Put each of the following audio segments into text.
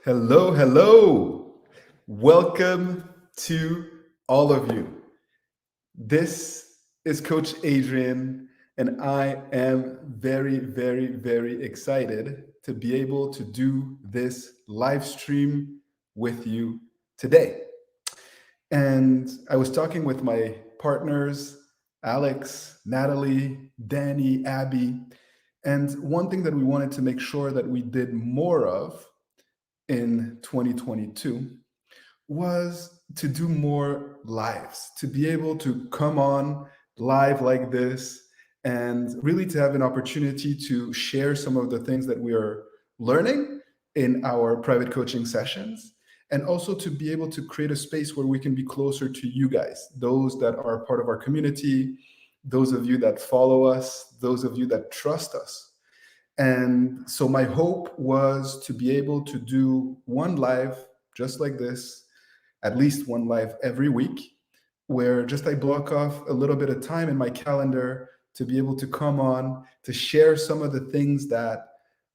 Hello, hello. Welcome to all of you. This is Coach Adrian, and I am very, very, very excited to be able to do this live stream with you today. And I was talking with my partners, Alex, Natalie, Danny, Abby, and one thing that we wanted to make sure that we did more of in 2022 was to do more lives, to be able to come on live like this and really to have an opportunity to share some of the things that we are learning in our private coaching sessions, and also to be able to create a space where we can be closer to you guys, those that are part of our community, those of you that follow us, those of you that trust us. And so my hope was to be able to do one live just like this, at least one live every week, where just I block off a little bit of time in my calendar to be able to come on to share some of the things that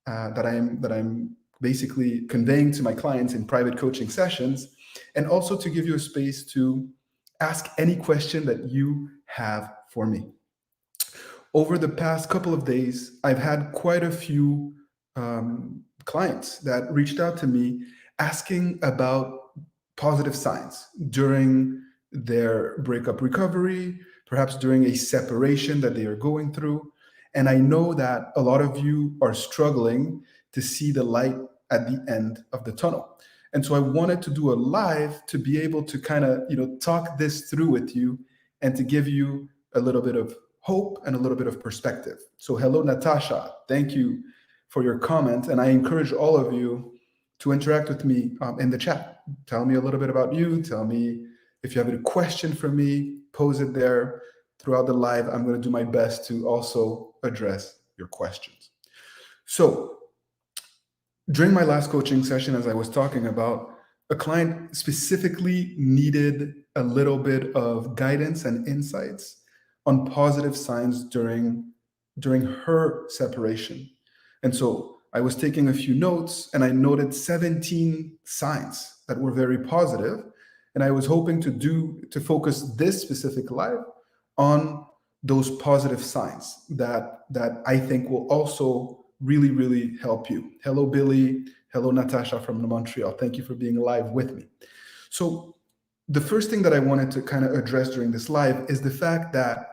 I'm basically conveying to my clients in private coaching sessions, and also to give you a space to ask any question that you have for me. Over the past couple of days, I've had quite a few clients that reached out to me asking about positive signs during their breakup recovery, perhaps during a separation that they are going through. And I know that a lot of you are struggling to see the light at the end of the tunnel. And so I wanted to do a live to be able to kind of, talk this through with you and to give you a little bit of hope and a little bit of perspective. So hello, Natasha. Thank you for your comment. And I encourage all of you to interact with me in the chat. Tell me a little bit about you. Tell me if you have a question for me, pose it there throughout the live. I'm going to do my best to also address your questions. So during my last coaching session, as I was talking about, a client specifically needed a little bit of guidance and insights on positive signs during her separation. And so I was taking a few notes and I noted 17 signs that were very positive. And I was hoping to focus this specific live on those positive signs that I think will also really, really help you. Hello, Billy. Hello, Natasha from Montreal. Thank you for being live with me. So the first thing that I wanted to kind of address during this live is the fact that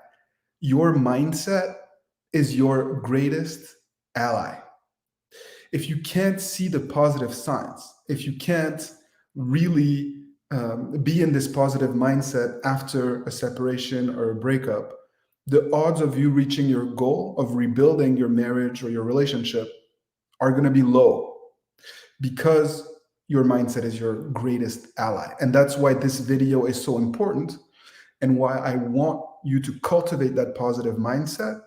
your mindset is your greatest ally. If you can't see the positive signs, if you can't really be in this positive mindset after a separation or a breakup, the odds of you reaching your goal of rebuilding your marriage or your relationship are going to be low, because your mindset is your greatest ally. And that's why this video is so important, and why I want you to cultivate that positive mindset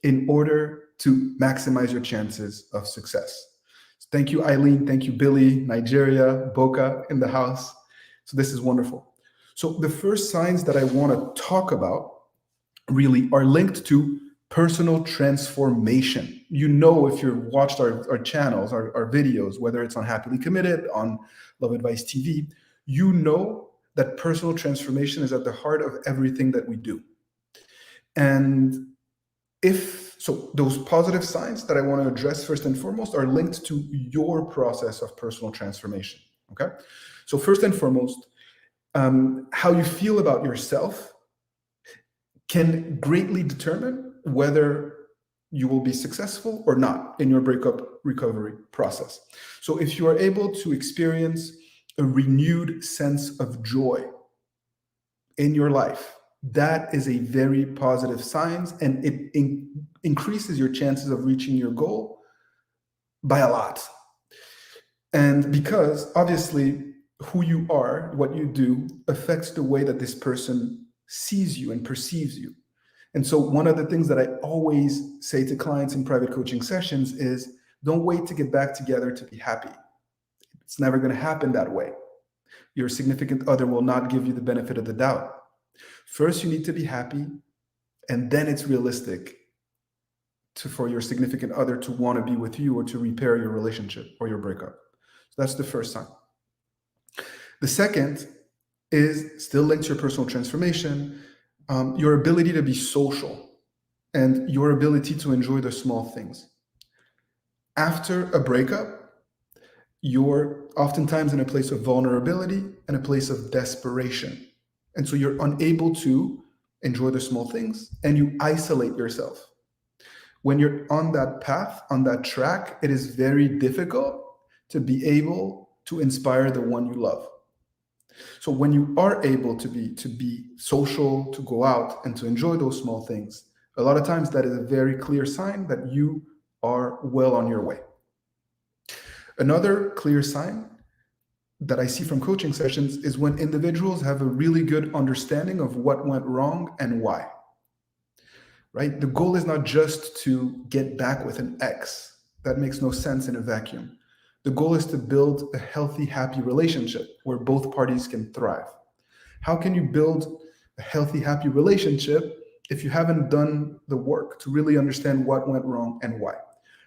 in order to maximize your chances of success. So thank you, Eileen. Thank you, Billy, Nigeria, Boca in the house. So this is wonderful. So the first signs that I want to talk about really are linked to personal transformation. If you've watched our channels, our videos, whether it's on Happily Committed, on Love Advice TV, you know that personal transformation is at the heart of everything that we do. And those positive signs that I want to address first and foremost are linked to your process of personal transformation. Okay. So first and foremost, how you feel about yourself can greatly determine whether you will be successful or not in your breakup recovery process. So if you are able to experience a renewed sense of joy in your life, that is a very positive sign, and it increases your chances of reaching your goal by a lot. And because obviously who you are, what you do, affects the way that this person sees you and perceives you. And so one of the things that I always say to clients in private coaching sessions is, don't wait to get back together to be happy. It's never going to happen that way. Your significant other will not give you the benefit of the doubt. First, you need to be happy, and then it's realistic for your significant other to want to be with you or to repair your relationship or your breakup. So that's the first sign. The second is still linked to your personal transformation, your ability to be social and your ability to enjoy the small things. After a breakup, you're oftentimes in a place of vulnerability and a place of desperation. And so you're unable to enjoy the small things and you isolate yourself. When you're on that path, on that track, it is very difficult to be able to inspire the one you love. So when you are able to be social, to go out and to enjoy those small things, a lot of times that is a very clear sign that you are well on your way. Another clear sign that I see from coaching sessions is when individuals have a really good understanding of what went wrong and why. Right? The goal is not just to get back with an ex. That makes no sense in a vacuum. The goal is to build a healthy, happy relationship where both parties can thrive. How can you build a healthy, happy relationship if you haven't done the work to really understand what went wrong and why?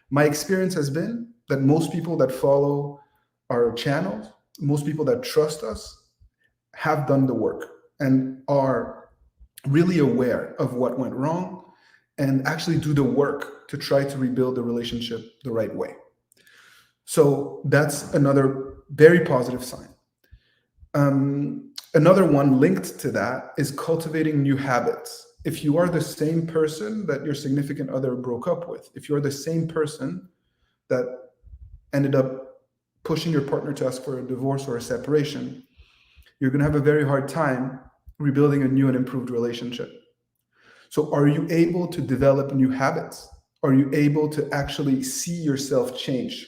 My experience has been that most people that follow our channels, most people that trust us, have done the work and are really aware of what went wrong and actually do the work to try to rebuild the relationship the right way. So that's another very positive sign. Another one linked to that is cultivating new habits. If you are the same person that your significant other broke up with, if you're the same person that ended up pushing your partner to ask for a divorce or a separation, you're going to have a very hard time rebuilding a new and improved relationship. So are you able to develop new habits? Are you able to actually see yourself change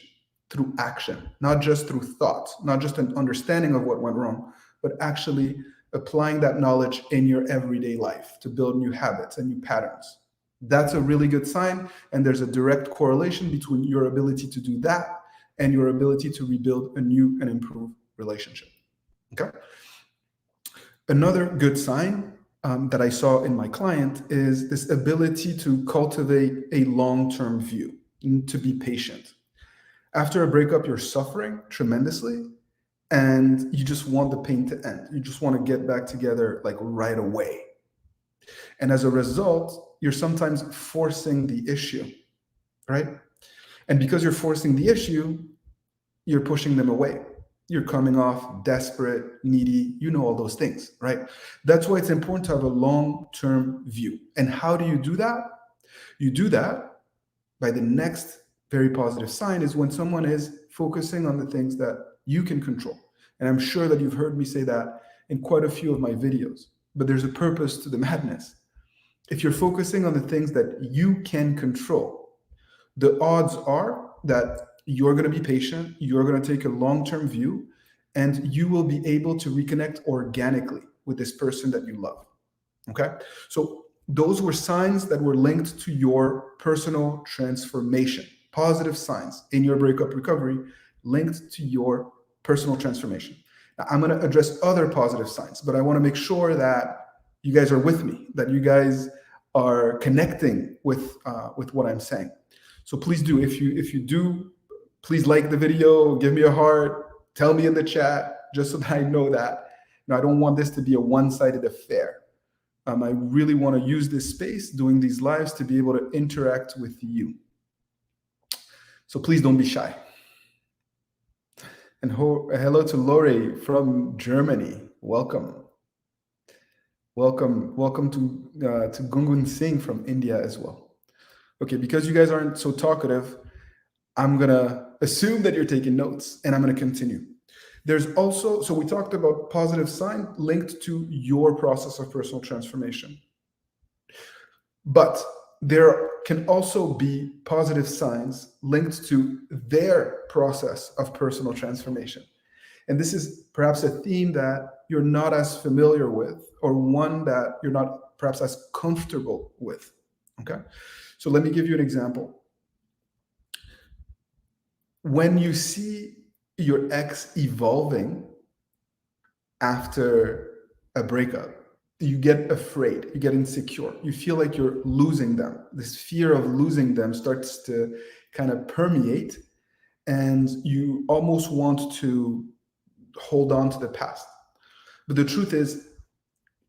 through action, not just through thought, not just an understanding of what went wrong, but actually applying that knowledge in your everyday life to build new habits and new patterns? That's a really good sign. And there's a direct correlation between your ability to do that and your ability to rebuild a new and improved relationship. Okay. Another good sign that I saw in my client is this ability to cultivate a long-term view, to be patient. After a breakup, you're suffering tremendously and you just want the pain to end. You just want to get back together like right away. And as a result, you're sometimes forcing the issue, right? And because you're forcing the issue, you're pushing them away. You're coming off desperate, needy, you know all those things, right? That's why it's important to have a long-term view. And how do you do that? You do that by the next very positive sign is when someone is focusing on the things that you can control. And I'm sure that you've heard me say that in quite a few of my videos, but there's a purpose to the madness. If you're focusing on the things that you can control, the odds are that you're going to be patient, you're going to take a long-term view, and you will be able to reconnect organically with this person that you love. Okay? So those were signs that were linked to your personal transformation. Positive signs in your breakup recovery linked to your personal transformation. Now, I'm going to address other positive signs, but I want to make sure that you guys are with me, that you guys are connecting with what I'm saying. So please do, if you do, please like the video, give me a heart, tell me in the chat, just so that I know that. I don't want this to be a one-sided affair. I really want to use this space, doing these lives, to be able to interact with you. So please don't be shy. And hello to Lori from Germany. Welcome. Welcome to Gungun Singh from India as well. Okay, because you guys aren't so talkative, I'm going to assume that you're taking notes, and I'm going to continue. There's also, so we talked about positive sign linked to your process of personal transformation. But there can also be positive signs linked to their process of personal transformation. And this is perhaps a theme that you're not as familiar with, or one that you're not perhaps as comfortable with. Okay? So let me give you an example. When you see your ex evolving after a breakup, you get afraid, you get insecure, you feel like you're losing them. This fear of losing them starts to kind of permeate, and you almost want to hold on to the past. But the truth is,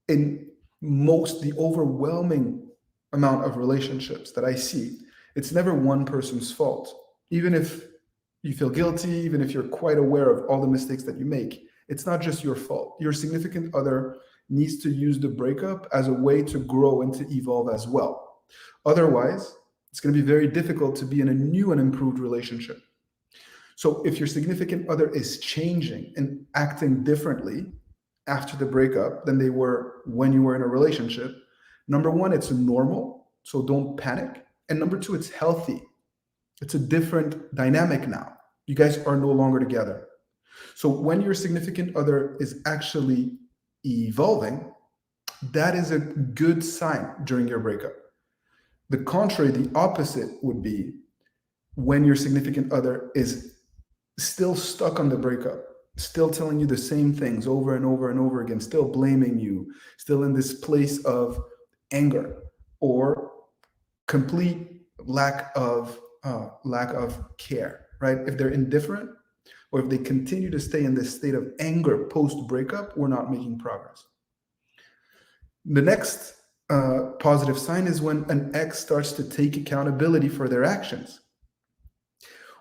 in the overwhelming amount of relationships that I see, it's never one person's fault. Even if you feel guilty, even if you're quite aware of all the mistakes that you make, it's not just your fault. Your significant other needs to use the breakup as a way to grow and to evolve as well. Otherwise, it's going to be very difficult to be in a new and improved relationship. So if your significant other is changing and acting differently after the breakup than they were when you were in a relationship, number one, it's normal, so don't panic. And number two, it's healthy. It's a different dynamic now. You guys are no longer together. So when your significant other is actually evolving, that is a good sign during your breakup. The contrary, the opposite would be when your significant other is still stuck on the breakup, still telling you the same things over and over and over again, still blaming you, still in this place of anger or complete lack of care, right? If they're indifferent or if they continue to stay in this state of anger post breakup, we're not making progress. The next positive sign is when an ex starts to take accountability for their actions.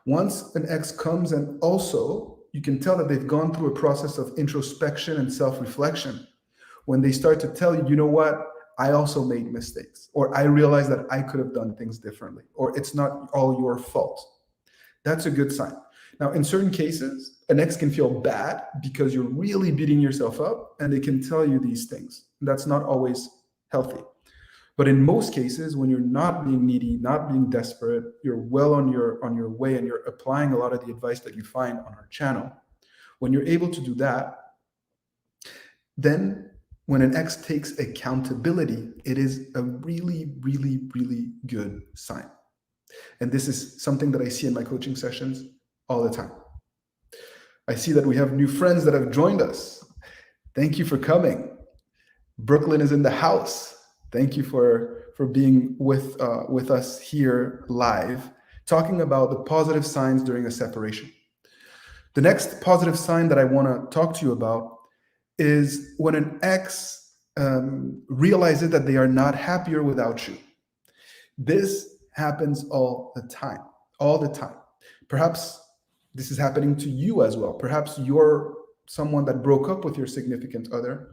Once an ex comes, and also you can tell that they've gone through a process of introspection and self-reflection, when they start to tell you, you know what, I also made mistakes, or I realized that I could have done things differently, or it's not all your fault. That's a good sign. Now, in certain cases, an ex can feel bad because you're really beating yourself up and they can tell you these things. That's not always healthy. But in most cases, when you're not being needy, not being desperate, you're well on your way and you're applying a lot of the advice that you find on our channel. When you're able to do that, then when an ex takes accountability, it is a really, really, really good sign. And this is something that I see in my coaching sessions all the time. I see that we have new friends that have joined us. Thank you for coming. Brooklyn is in the house. Thank you for being with us here live, talking about the positive signs during a separation. The next positive sign that I want to talk to you about is when an ex realizes that they are not happier without you. This happens all the time. Perhaps this is happening to you as well. Perhaps you're someone that broke up with your significant other,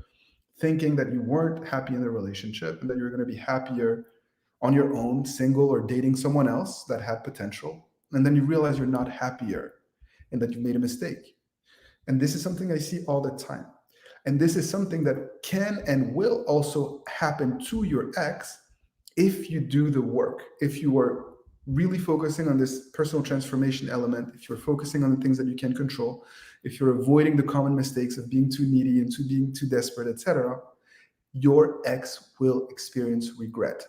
thinking that you weren't happy in the relationship and that you're going to be happier on your own, single, or dating someone else that had potential. And then you realize you're not happier and that you made a mistake. And this is something I see all the time. And this is something that can and will also happen to your ex if you do the work, if you are really focusing on this personal transformation element, if you're focusing on the things that you can control, if you're avoiding the common mistakes of being too needy and being too desperate, etc., your ex will experience regret.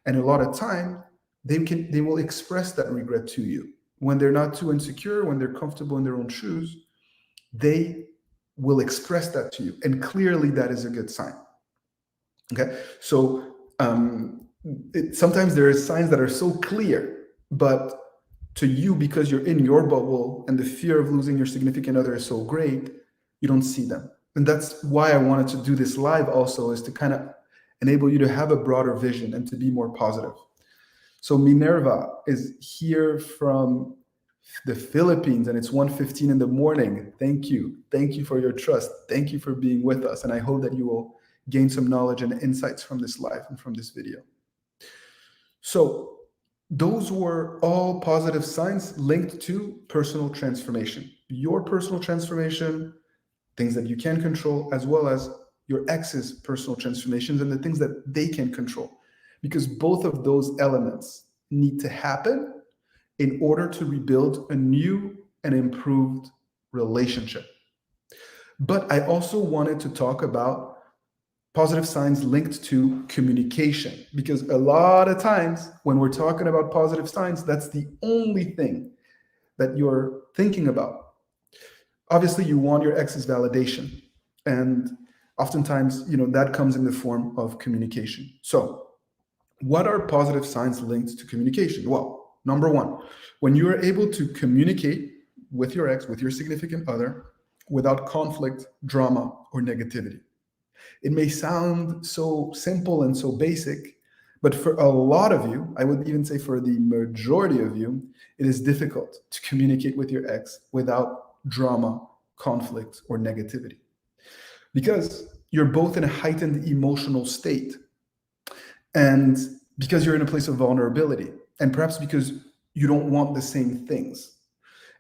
And a lot of time, they will express that regret to you. When they're not too insecure, when they're comfortable in their own shoes, they will express that to you. And clearly that is a good sign. Okay, so sometimes there are signs that are so clear, but to you, because you're in your bubble and the fear of losing your significant other is so great, you don't see them. And that's why I wanted to do this live also, is to kind of enable you to have a broader vision and to be more positive. So Minerva is here from the Philippines, and it's 1:15 in the morning. Thank you. Thank you for your trust. Thank you for being with us. And I hope that you will gain some knowledge and insights from this live and from this video. So those were all positive signs linked to personal transformation. Your personal transformation, things that you can control, as well as your ex's personal transformations and the things that they can control. Because both of those elements need to happen in order to rebuild a new and improved relationship. But I also wanted to talk about positive signs linked to communication, because a lot of times when we're talking about positive signs, that's the only thing that you're thinking about. Obviously, you want your ex's validation, and oftentimes, that comes in the form of communication. So what are positive signs linked to communication? Well, number one, when you are able to communicate with your ex, with your significant other, without conflict, drama, or negativity. It may sound so simple and so basic, but for a lot of you, I would even say for the majority of you, it is difficult to communicate with your ex without drama, conflict, or negativity. Because you're both in a heightened emotional state, and because you're in a place of vulnerability, and perhaps because you don't want the same things.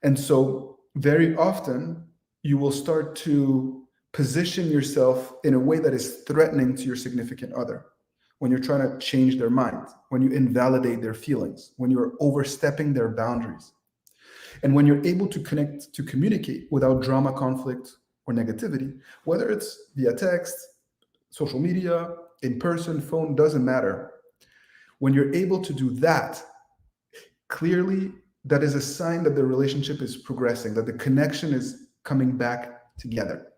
And so, very often, you will start to position yourself in a way that is threatening to your significant other. When you're trying to change their mind, when you invalidate their feelings, when you're overstepping their boundaries. And when you're able to connect, to communicate without drama, conflict, or negativity, whether it's via text, social media, in person, phone, doesn't matter. When you're able to do that, clearly that is a sign that the relationship is progressing, that the connection is coming back together.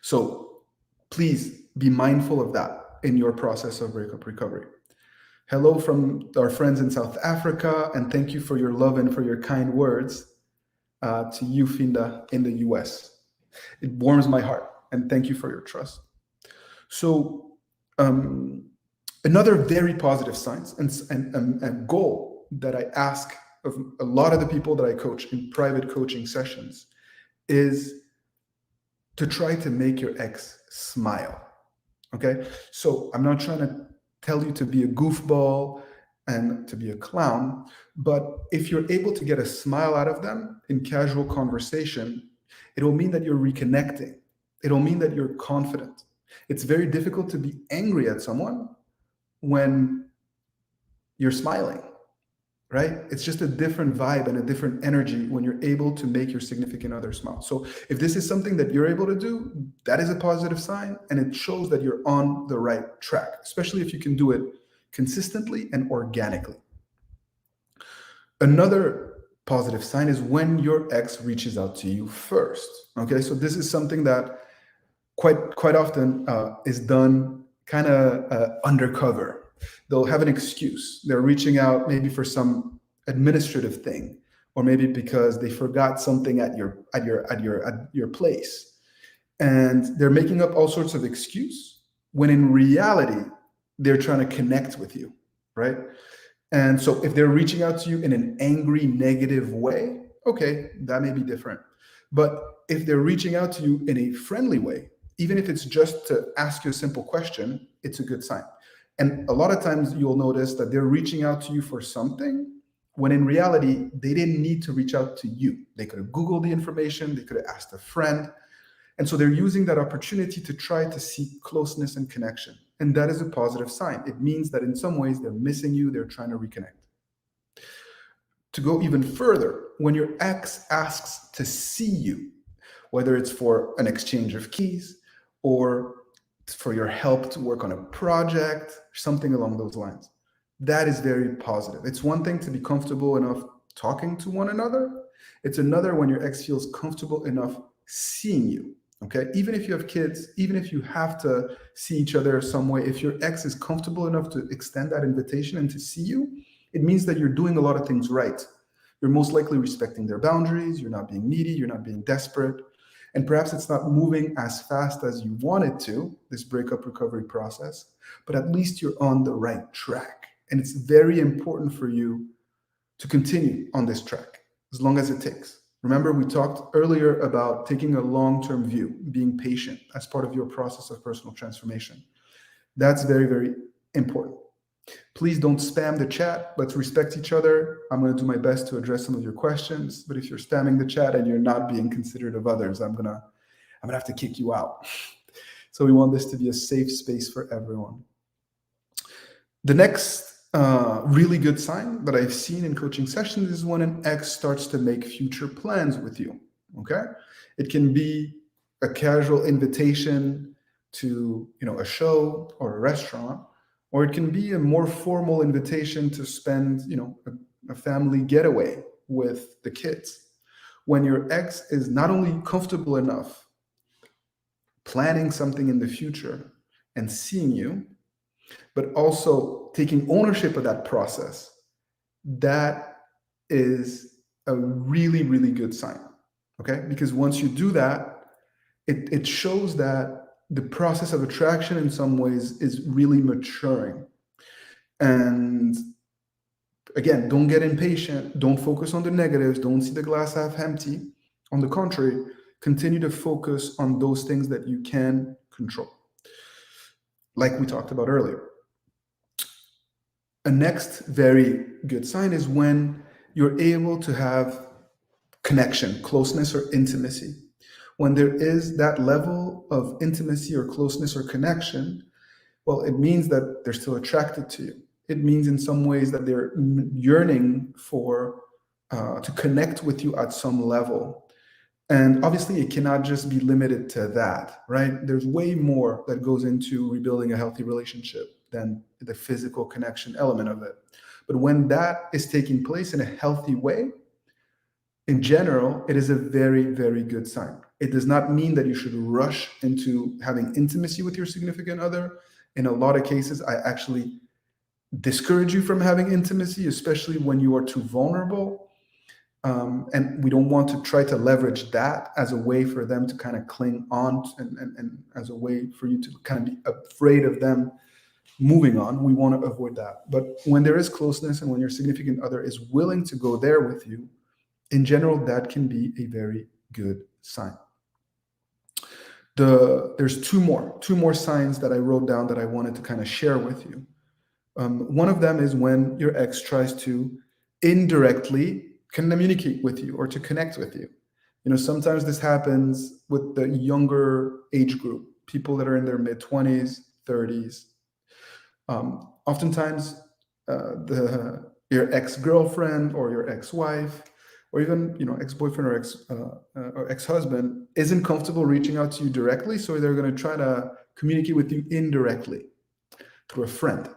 So please be mindful of that in your process of breakup recovery. Hello from our friends in South Africa, and thank you for your love and for your kind words to you, Finda, in the US. It warms my heart, and thank you for your trust. So, another very positive sign and goal that I ask of a lot of the people that I coach in private coaching sessions is to try to make your ex smile. Okay? So I'm not trying to tell you to be a goofball and to be a clown, but if you're able to get a smile out of them in casual conversation, it'll mean that you're reconnecting. It'll mean that you're confident. It's very difficult to be angry at someone when you're smiling, right? It's just a different vibe and a different energy when you're able to make your significant other smile. So if this is something that you're able to do, that is a positive sign, and it shows that you're on the right track, especially if you can do it consistently and organically. Another positive sign is when your ex reaches out to you first. Okay, so this is something that quite often is done kind of undercover. They'll have an excuse. They're reaching out maybe for some administrative thing, or maybe because they forgot something at your place, and they're making up all sorts of excuse when in reality they're trying to connect with you, right? And so if they're reaching out to you in an angry, negative way, okay, that may be different. But if they're reaching out to you in a friendly way, even if it's just to ask you a simple question, it's a good sign. And a lot of times you'll notice that they're reaching out to you for something when in reality, they didn't need to reach out to you. They could have Googled the information, they could have asked a friend. And so they're using that opportunity to try to seek closeness and connection. And that is a positive sign. It means that in some ways they're missing you, they're trying to reconnect. To go even further, when your ex asks to see you, whether it's for an exchange of keys or for your help to work on a project, something along those lines, that is very positive. It's one thing to be comfortable enough talking to one another. It's another when your ex feels comfortable enough seeing you. Okay, even if you have kids, even if you have to see each other some way, if your ex is comfortable enough to extend that invitation and to see you, it means that you're doing a lot of things right. You're most likely respecting their boundaries, you're not being needy, you're not being desperate, and perhaps it's not moving as fast as you wanted to, this breakup recovery process, but at least you're on the right track. And it's very important for you to continue on this track, as long as it takes. Remember, we talked earlier about taking a long-term view, being patient as part of your process of personal transformation. That's very, very important. Please don't spam the chat. Let's respect each other. I'm going to do my best to address some of your questions, but if you're spamming the chat and you're not being considerate of others, I'm gonna have to kick you out. So we want this to be a safe space for everyone. The next really good sign that I've seen in coaching sessions is when an ex starts to make future plans with you. Okay, it can be a casual invitation to a show or a restaurant, or it can be a more formal invitation to spend a family getaway with the kids. When your ex is not only comfortable enough planning something in the future and seeing you, but also taking ownership of that process, that is a really, really good sign. Okay? Because once you do that, it shows that the process of attraction in some ways is really maturing. And again, don't get impatient. Don't focus on the negatives. Don't see the glass half empty. On the contrary, continue to focus on those things that you can control, like we talked about earlier. A next very good sign is when you're able to have connection, closeness, or intimacy. When there is that level of intimacy or closeness or connection, well, it means that they're still attracted to you. It means in some ways that they're yearning for to connect with you at some level. And obviously, it cannot just be limited to that, right? There's way more that goes into rebuilding a healthy relationship than the physical connection element of it. But when that is taking place in a healthy way, in general, it is a very, very good sign. It does not mean that you should rush into having intimacy with your significant other. In a lot of cases, I actually discourage you from having intimacy, especially when you are too vulnerable. And we don't want to try to leverage that as a way for them to kind of cling on and as a way for you to kind of be afraid of them moving on. We want to avoid that. But when there is closeness and when your significant other is willing to go there with you, in general, that can be a very good sign. There's two more signs that I wrote down that I wanted to kind of share with you. One of them is when your ex tries to indirectly communicate with you or to connect with you. You know, sometimes this happens with the younger age group, people that are in their mid-20s, 30s. Oftentimes, your ex-girlfriend or your ex-wife, or even ex-boyfriend or ex-husband isn't comfortable reaching out to you directly, so they're going to try to communicate with you indirectly through a friend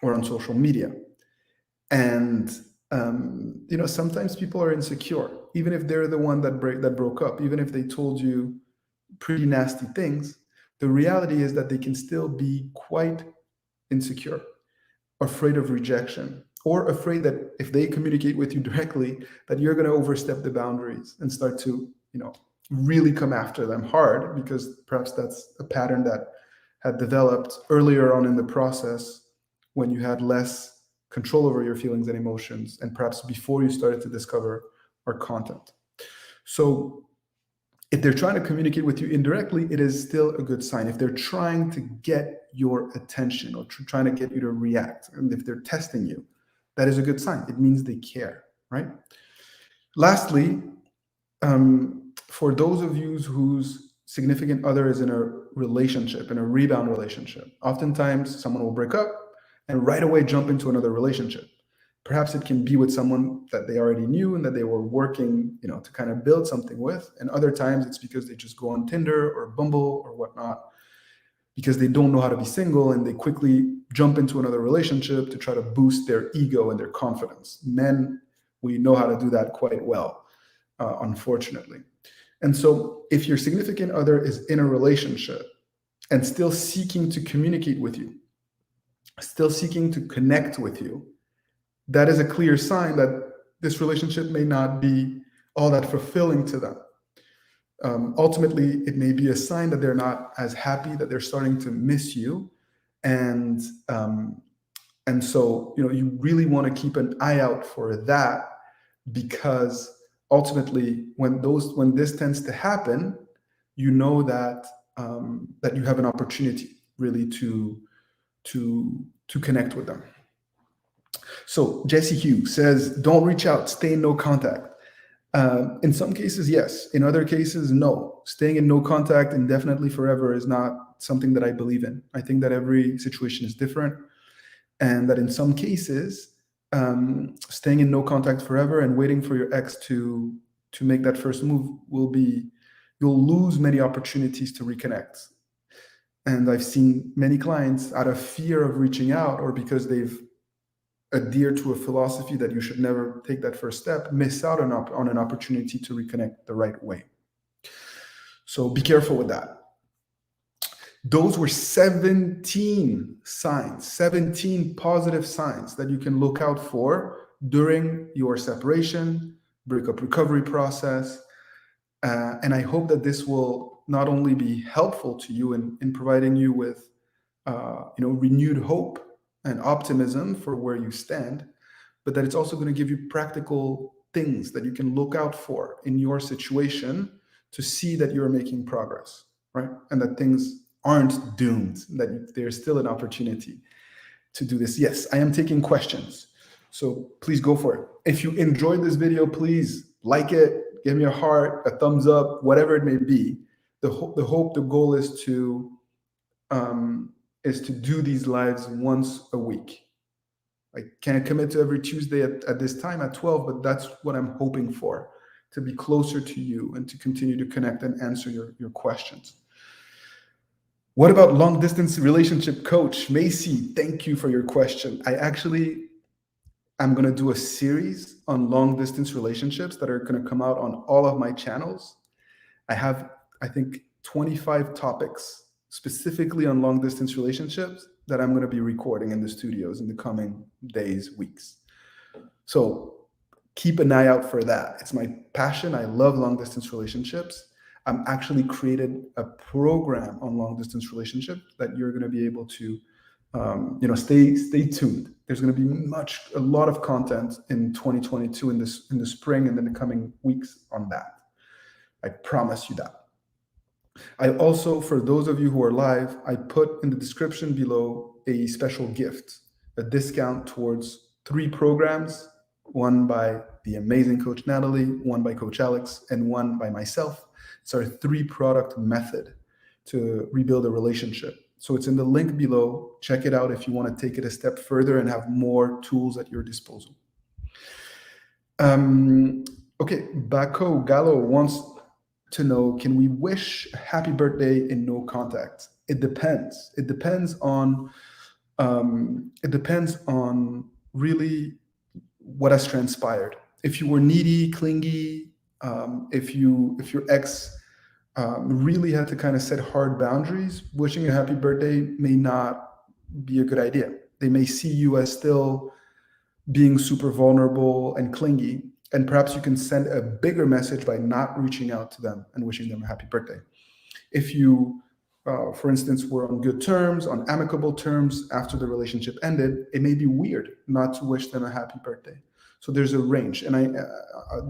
or on social media. And sometimes people are insecure, even if they're the one that broke up, even if they told you pretty nasty things. The reality is that they can still be quite insecure, afraid of rejection, or afraid that if they communicate with you directly, that you're going to overstep the boundaries and start to, really come after them hard, because perhaps that's a pattern that had developed earlier on in the process when you had less control over your feelings and emotions, and perhaps before you started to discover our content. So if they're trying to communicate with you indirectly, it is still a good sign. If they're trying to get your attention or trying to get you to react, and if they're testing you, that is a good sign. It means they care, right? Lastly, for those of you whose significant other is in a relationship, in a rebound relationship, oftentimes someone will break up and right away jump into another relationship. Perhaps it can be with someone that they already knew and that they were working, to kind of build something with. And other times it's because they just go on Tinder or Bumble or whatnot, because they don't know how to be single and they quickly jump into another relationship to try to boost their ego and their confidence. Men, we know how to do that quite well, unfortunately. And so if your significant other is in a relationship and still seeking to communicate with you, still seeking to connect with you, that is a clear sign that this relationship may not be all that fulfilling to them. Ultimately, it may be a sign that they're not as happy, that they're starting to miss you. And so, you really want to keep an eye out for that, because ultimately, when this tends to happen, you know that that you have an opportunity really to connect with them. So Jesse Hugh says, don't reach out, stay in no contact. In some cases, yes. In other cases, no. Staying in no contact indefinitely forever is not something that I believe in. I think that every situation is different, and that in some cases, staying in no contact forever and waiting for your ex to make that first move you'll lose many opportunities to reconnect. And I've seen many clients, out of fear of reaching out or because they've adhere to a philosophy that you should never take that first step, miss out on an opportunity to reconnect the right way. So be careful with that. Those were 17 signs, 17 positive signs that you can look out for during your separation, breakup recovery process. And I hope that this will not only be helpful to you in providing you with renewed hope and optimism for where you stand, but that it's also going to give you practical things that you can look out for in your situation to see that you're making progress, right? And that things aren't doomed, that there's still an opportunity to do this. Yes, I am taking questions, so please go for it. If you enjoyed this video, please like it, give me a heart, a thumbs up, whatever it may be. The goal is to do these lives once a week. I can't commit to every Tuesday at this time at 12, but that's what I'm hoping for, to be closer to you and to continue to connect and answer your questions. What about long distance relationship coach? Macy, thank you for your question. I'm going to do a series on long distance relationships that are going to come out on all of my channels. I have, I think, 25 topics specifically on long distance relationships that I'm going to be recording in the studios in the coming days, weeks. So keep an eye out for that. It's my passion. I love long distance relationships. I'm actually created a program on long distance relationships that you're going to be able to, stay tuned. There's going to be a lot of content in 2022 in the spring and in the coming weeks on that. I promise you that. I also, for those of you who are live, I put in the description below a special gift, a discount towards 3 programs, one by the amazing Coach Natalie, one by Coach Alex, and one by myself. It's our 3-product method to rebuild a relationship. So it's in the link below. Check it out if you want to take it a step further and have more tools at your disposal. Okay, Bako Gallo wants to know, can we wish a happy birthday in no contact? It depends. It depends on really what has transpired. If you were needy, clingy, if your ex really had to kind of set hard boundaries, wishing a happy birthday may not be a good idea. They may see you as still being super vulnerable and clingy, and perhaps you can send a bigger message by not reaching out to them and wishing them a happy birthday. If you, for instance, were on good terms, on amicable terms after the relationship ended, it may be weird not to wish them a happy birthday. So there's a range, and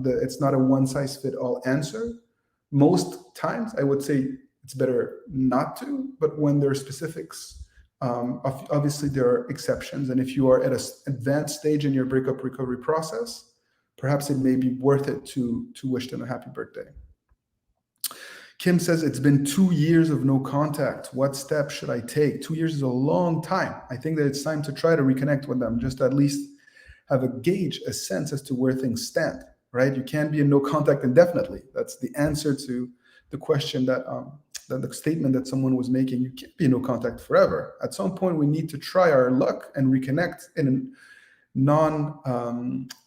it's not a one-size-fits-all answer. Most times, I would say it's better not to, but when there are specifics, obviously there are exceptions. And if you are at an advanced stage in your breakup recovery process, perhaps it may be worth it to wish them a happy birthday. Kim says, it's been 2 years of no contact. What steps should I take? 2 years is a long time. I think that it's time to try to reconnect with them, just at least have a gauge, a sense as to where things stand, right? You can't be in no contact indefinitely. That's the answer to the question that the statement that someone was making. You can't be in no contact forever. At some point, we need to try our luck and reconnect in a not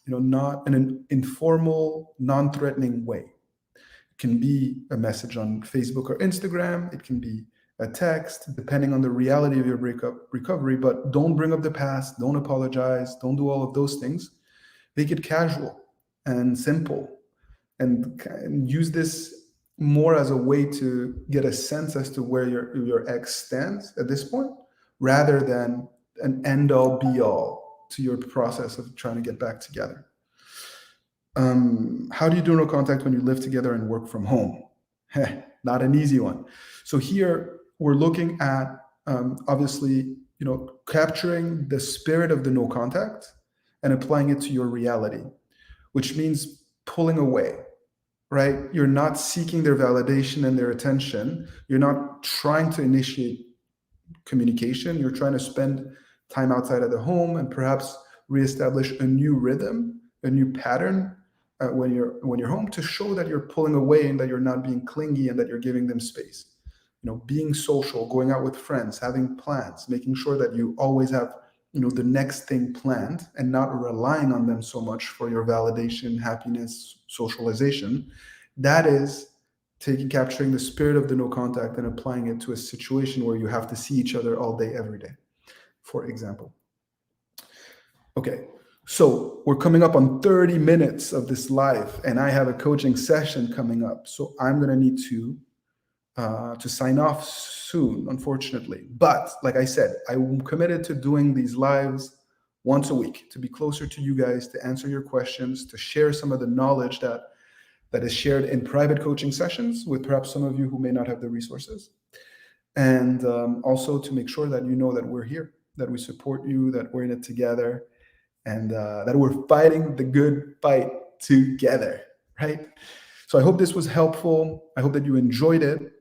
in an informal, non-threatening way. It can be a message on Facebook or Instagram. It can be a text, depending on the reality of your breakup recovery. But don't bring up the past. Don't apologize. Don't do all of those things. Make it casual and simple, and use this more as a way to get a sense as to where your ex stands at this point, rather than an end-all be-all to your process of trying to get back together. How do you do no contact when you live together and work from home? Not an easy one. So here we're looking at obviously, capturing the spirit of the no contact and applying it to your reality, which means pulling away, right? You're not seeking their validation and their attention. You're not trying to initiate communication. You're trying to spend time outside of the home and perhaps reestablish a new rhythm, a new pattern when you're home, to show that you're pulling away and that you're not being clingy and that you're giving them space. Being social, going out with friends, having plans, making sure that you always have the next thing planned and not relying on them so much for your validation, happiness, socialization. That is capturing the spirit of the no contact and applying it to a situation where you have to see each other all day, every day, for example. Okay, So we're coming up on 30 minutes of this live, and I have a coaching session coming up. So I'm going to need to sign off soon, unfortunately. But like I said, I'm committed to doing these lives once a week to be closer to you guys, to answer your questions, to share some of the knowledge that is shared in private coaching sessions with perhaps some of you who may not have the resources. And also to make sure that you know that we're here, that we support you, that we're in it together, and that we're fighting the good fight together, right? So I hope this was helpful. I hope that you enjoyed it.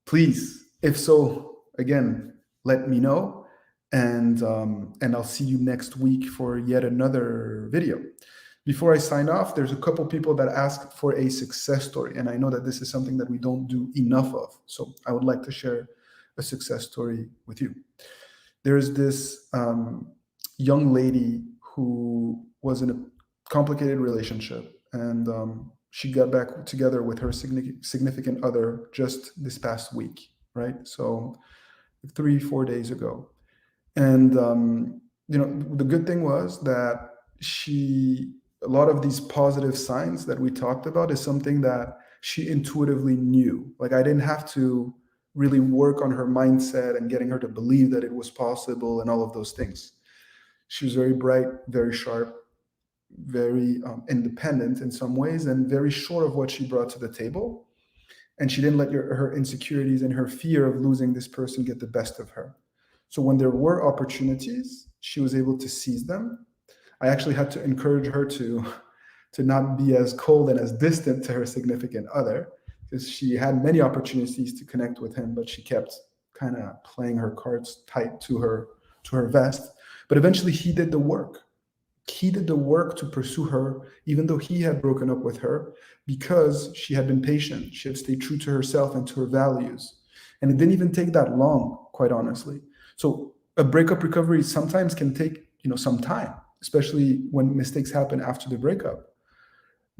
Please, if so, again, let me know, and I'll see you next week for yet another video. Before I sign off, there's a couple people that asked for a success story, and I know that this is something that we don't do enough of. So I would like to share a success story with you. There's this young lady who was in a complicated relationship, and she got back together with her significant other just this past week, right? So 3-4 days ago. And the good thing was that a lot of these positive signs that we talked about is something that she intuitively knew. Like, I didn't have to really work on her mindset and getting her to believe that it was possible and all of those things. She was very bright, very sharp, very independent in some ways, and very sure of what she brought to the table. And she didn't let her insecurities and her fear of losing this person get the best of her. So when there were opportunities, she was able to seize them. I actually had to encourage her to not be as cold and as distant to her significant other, because she had many opportunities to connect with him, but she kept kind of playing her cards tight to her vest. But eventually he did the work. He did the work to pursue her, even though he had broken up with her, because she had been patient. She had stayed true to herself and to her values. And it didn't even take that long, quite honestly. So a breakup recovery sometimes can take, some time, especially when mistakes happen after the breakup.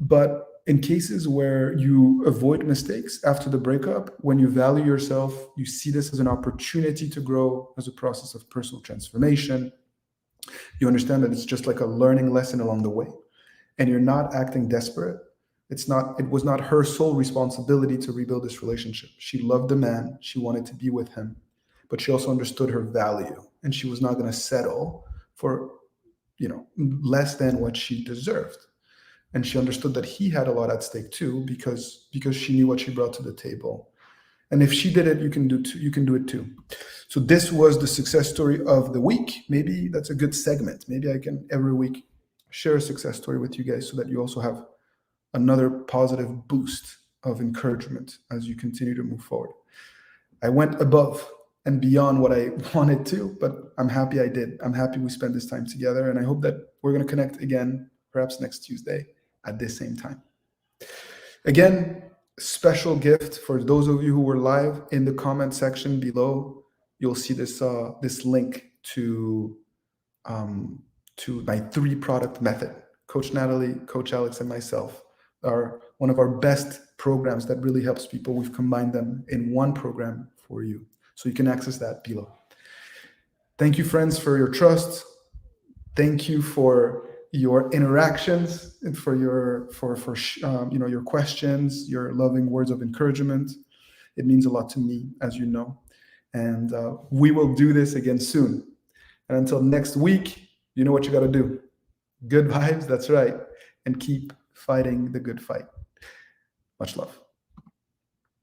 But in cases where you avoid mistakes after the breakup, when you value yourself, you see this as an opportunity to grow, as a process of personal transformation. You understand that it's just like a learning lesson along the way, and you're not acting desperate. It was not her sole responsibility to rebuild this relationship. She loved the man. She wanted to be with him, but she also understood her value, and she was not going to settle for, less than what she deserved. And she understood that he had a lot at stake too, because she knew what she brought to the table. And if she did it, you can do it too. So this was the success story of the week. Maybe that's a good segment. Maybe I can every week share a success story with you guys, so that you also have another positive boost of encouragement as you continue to move forward. I went above and beyond what I wanted to, but I'm happy I did. I'm happy we spent this time together, and I hope that we're going to connect again, perhaps next Tuesday at this same time. Again, special gift for those of you who were live. In the comment section below, you'll see this link to my 3-product method. Coach Natalie, Coach Alex, and myself are one of our best programs that really helps people. We've combined them in one program for you, so you can access that below. Thank you, friends, for your trust. Thank you for your interactions and for your your questions, your loving words of encouragement. It means a lot to me, as you know. And we will do this again soon. And until next week, you know what you got to do. Good vibes, that's right. And keep fighting the good fight. Much love.